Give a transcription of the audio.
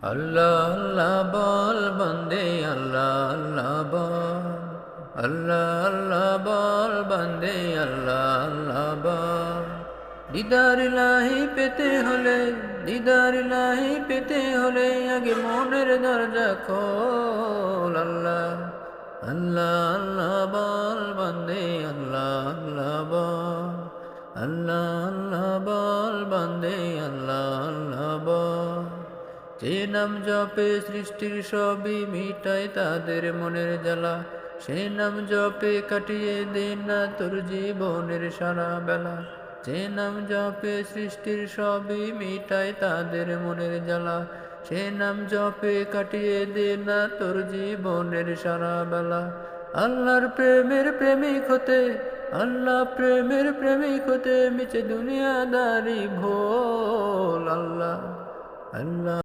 আল্লাহ আল্লাহ বল বন্দে আল্লাহ আল্লাহ বল, আল্লাহ আল্লাহ বল বন্দে আল্লাহ আল্লাহ বল। দিদার ইলাহি পেতে হলে, দিদার ইলাহি পেতে হলে আগে মনের দরজা খোল। আল্লাহ আল্লাহ আল্লাহ বল বন্দে আল্লাহ আল্লাহ বল, আল্লাহ আল্লাহ বল বন্দে আল্লাহ আল্লাহ বল। যে নাম জপে সৃষ্টির সবই মিটায় তাদের মনের জ্বালা, সে নাম জপে কাটিয়ে দে না তোর জীবনের সারা বেলা। যে নাম জপে সৃষ্টির সবই মিটায় তাদের মনের জ্বালা, সে নাম জপে কাটিয়ে দে না তোর জীবনের সারা বেলা। আল্লাহর প্রেমের প্রেমিক হতে, আল্লাহ প্রেমের প্রেমিক হতে মিছে দুনিয়াদারি ভোল। আল্লাহ আল্লাহ